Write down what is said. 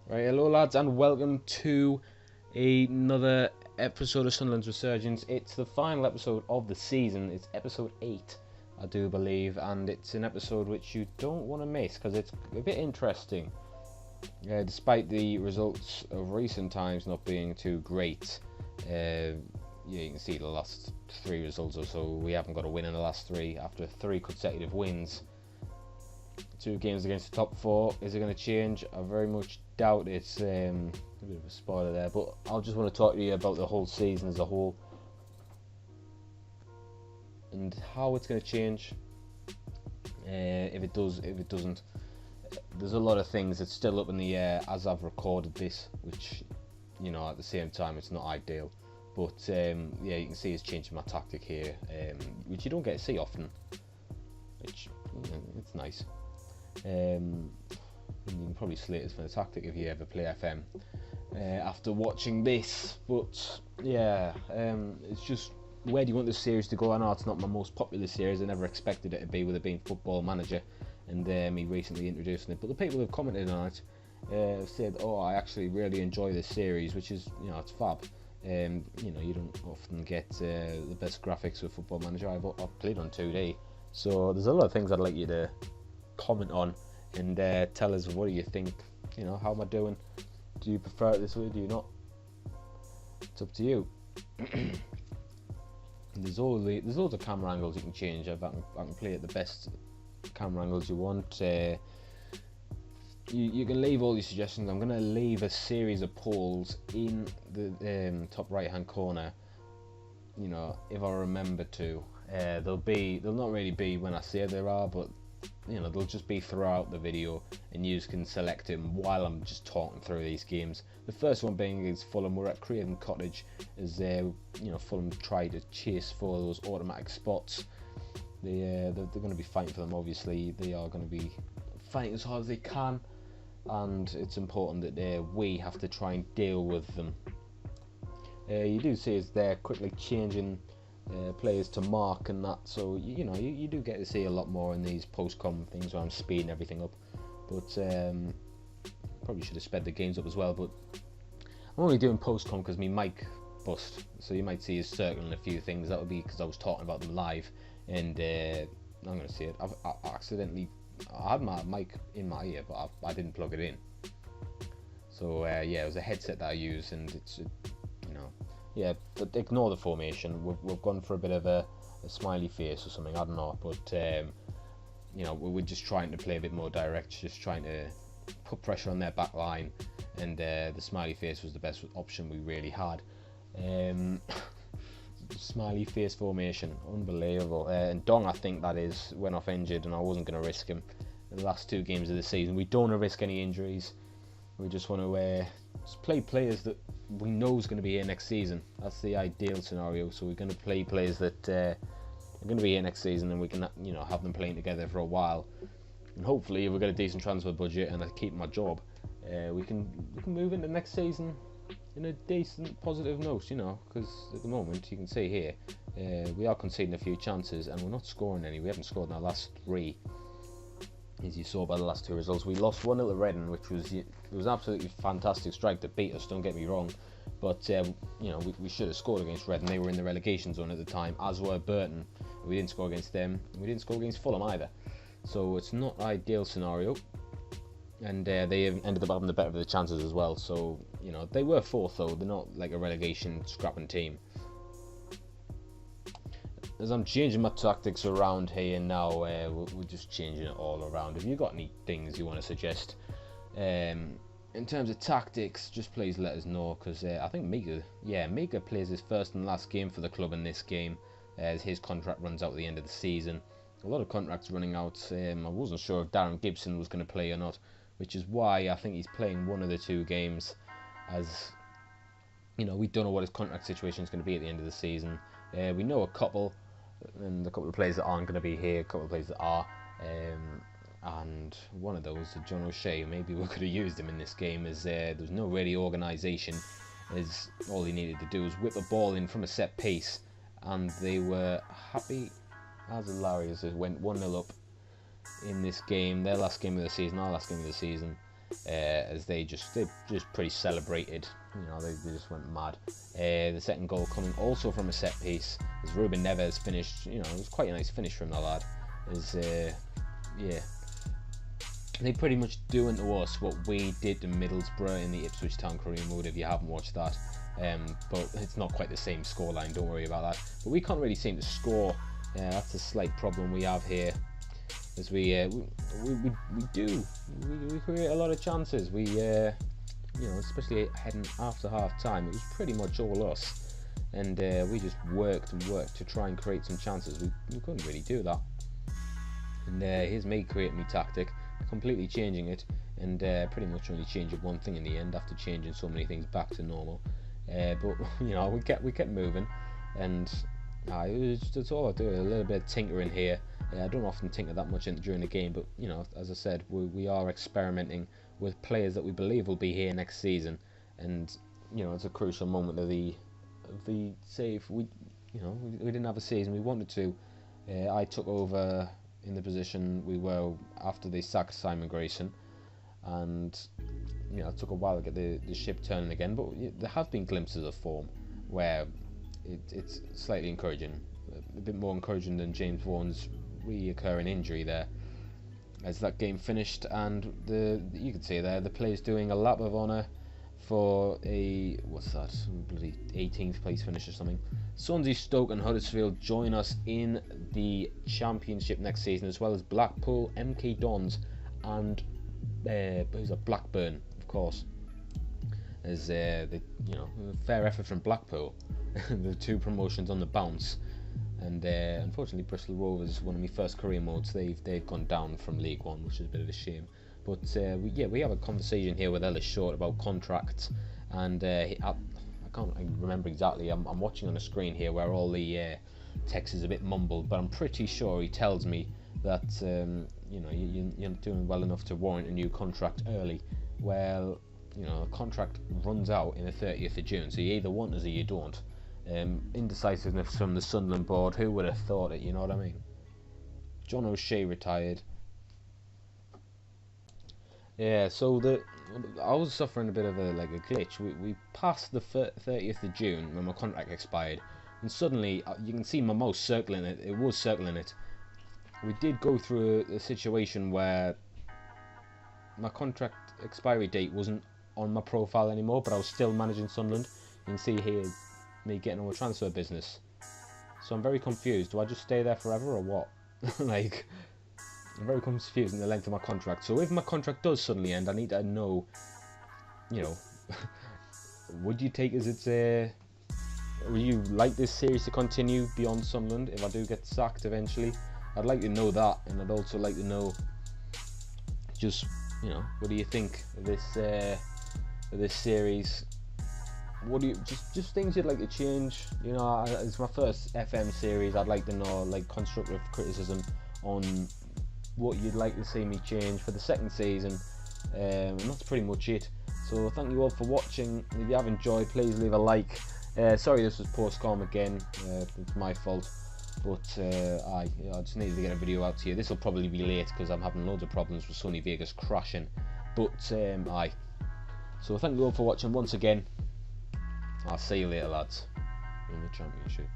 Right, hello lads, and welcome to another episode of Sunderland's Resurgence. It's the final episode of the season. It's episode 8, I do believe, and it's an episode which you don't want to miss because it's a bit interesting. Despite the results of recent times not being too great, you can see the last 3 results or so, we haven't got a win in the last 3 after 3 consecutive wins. 2 games against the top 4. Is it going to change? I very much doubt it's a bit of a spoiler there, but I just want to talk to you about the whole season as a whole and how it's going to change. If it does, if it doesn't, there's a lot of things that's still up in the air as I've recorded this, which, you know, at the same time it's not ideal, but yeah, you can see it's changing my tactic here, which you don't get to see often, which, you know, it's nice. You can probably slate this for the tactic if you ever play FM after watching this, but yeah, it's just, where do you want this series to go? I know it's not my most popular series. I never expected it to be, with it being Football Manager and me recently introducing it, but the people who've commented on it have said, oh, I actually really enjoy this series, which is, you know, it's fab. You know, you don't often get the best graphics with Football Manager. I've played on 2D, so there's a lot of things I'd like you to comment on and tell us, what do you think? You know, how am I doing? Do you prefer it this way? Do you not? It's up to you. There's loads of camera angles you can change. I can play at the best camera angles you want. You can leave all your suggestions. I'm going to leave a series of polls in the top right hand corner, you know, if I remember to. They'll not really be when I say there are, but you know, they'll just be throughout the video, and you can select them while I'm just talking through these games. The first one being is Fulham. We're at Craven Cottage as you know, Fulham try to chase for those automatic spots. They're going to be fighting for them. Obviously, they are going to be fighting as hard as they can, and it's important that we have to try and deal with them. You do see as they're quickly changing players to mark and that, so you know, you do get to see a lot more in these post-com things where I'm speeding everything up, but probably should have sped the games up as well, but I'm only doing post-com because my mic bust, so you might see us circling a few things. That would be because I was talking about them live, and I'm going to see it, I had my mic in my ear, but I didn't plug it in, so yeah, it was a headset that I use, and it's you know, yeah, but ignore the formation. We've gone for a bit of a smiley face or something, I don't know, but you know, we're just trying to play a bit more direct, just trying to put pressure on their back line, and the smiley face was the best option we really had. Smiley face formation, unbelievable. And Dong, I think that is, went off injured, and I wasn't going to risk him in the last 2 games of the season. We don't want to risk any injuries. We just want to just play players that we know is going to be here next season. That's the ideal scenario. So we're going to play players that are going to be here next season, and we can, you know, have them playing together for a while. And hopefully, if we get a decent transfer budget and I keep my job, we can move into next season in a decent, positive note. You know, because at the moment you can see here we are conceding a few chances and we're not scoring any. We haven't scored in our last 3. As you saw by the last 2 results, we lost 1-0 to Reading, which was, it was an absolutely fantastic strike that beat us, don't get me wrong, but you know, we should have scored against Reading. They were in the relegation zone at the time, as were Burton. We didn't score against them. We didn't score against Fulham either, so it's not an ideal scenario, and they ended up having the better of the chances as well. So, you know, they were 4th though. They're not like a relegation scrapping team. As I'm changing my tactics around here now, we're just changing it all around. If you've got any things you want to suggest in terms of tactics, just please let us know, because I think Mika plays his first and last game for the club in this game, as his contract runs out at the end of the season. A lot of contracts running out. I wasn't sure if Darren Gibson was going to play or not, which is why I think he's playing one of the 2 games, as you know, we don't know what his contract situation is going to be at the end of the season. We know a couple, and a couple of players that aren't going to be here, a couple of players that are, and one of those, John O'Shea, maybe we could have used him in this game, as there's no really organisation, as all he needed to do was whip a ball in from a set piece, and they were happy as a Larry, as it went 1-0 up in this game, their last game of the season, our last game of the season, as they just pretty celebrated. You know, they just went mad. The second goal coming also from a set piece, as Ruben Neves finished. You know, it was quite a nice finish from the lad. Yeah, they pretty much doing to us what we did to Middlesbrough in the Ipswich Town career mode, if you haven't watched that. But it's not quite the same scoreline, don't worry about that. But we can't really seem to score. That's a slight problem we have here, as we create a lot of chances. We you know, especially heading after half time, it was pretty much all us, and we just worked and worked to try and create some chances. We couldn't really do that, and here's me creating my tactic, completely changing it, and pretty much only changing one thing in the end after changing so many things back to normal. But you know, we kept moving, and that's all I do. A little bit of tinkering here. I don't often tinker that much during the game, but you know, as I said, we are experimenting with players that we believe will be here next season, and you know, it's a crucial moment of the say if we didn't have a season we wanted to. I took over in the position we were after they sacked Simon Grayson, and you know, it took a while to get the ship turning again, but there have been glimpses of form where it's slightly encouraging, a bit more encouraging than James Vaughan's reoccurring injury there, as that game finished, and you can see there the players doing a lap of honour for a, what's that, bloody 18th place finish or something. Swansea, Stoke and Huddersfield join us in the Championship next season, as well as Blackpool, MK Dons and Blackburn, of course. As you know, fair effort from Blackpool, the 2 promotions on the bounce, and unfortunately Bristol Rovers, one of my first career modes, they've gone down from League One, which is a bit of a shame. But we have a conversation here with Ellis Short about contracts, and I can't remember exactly. I'm watching on a screen here where all the text is a bit mumbled, but I'm pretty sure he tells me that you know, you're doing well enough to warrant a new contract early. Well, you know, a contract runs out in the 30th of June, so you either want us or you don't. Indecisiveness from the Sunderland board, who would have thought it, you know what I mean? John O'Shea retired. Yeah, so I was suffering a bit of a glitch. We passed the 30th of June when my contract expired, and suddenly you can see my mouse circling it. It was circling it. We did go through a situation where my contract expiry date wasn't on my profile anymore, but I was still managing Sunderland. You can see here me getting on a transfer business. So I'm very confused. Do I just stay there forever or what? Like, I'm very confused in the length of my contract. So if my contract does suddenly end, I need to know, you know, would you take as it's would you like this series to continue beyond Sunderland if I do get sacked eventually? I'd like to know that, and I'd also like to know, just, you know, what do you think of this series? What do you just things you'd like to change? You know, it's my first FM series. I'd like to know, like, constructive criticism on what you'd like to see me change for the second season, and that's pretty much it. So thank you all for watching. If you have enjoyed, please leave a like. Sorry this was post-com again, it's my fault, but I just needed to get a video out to you. This will probably be late because I'm having loads of problems with Sony Vegas crashing, but so thank you all for watching once again. I'll see you later, lads, in the Championship.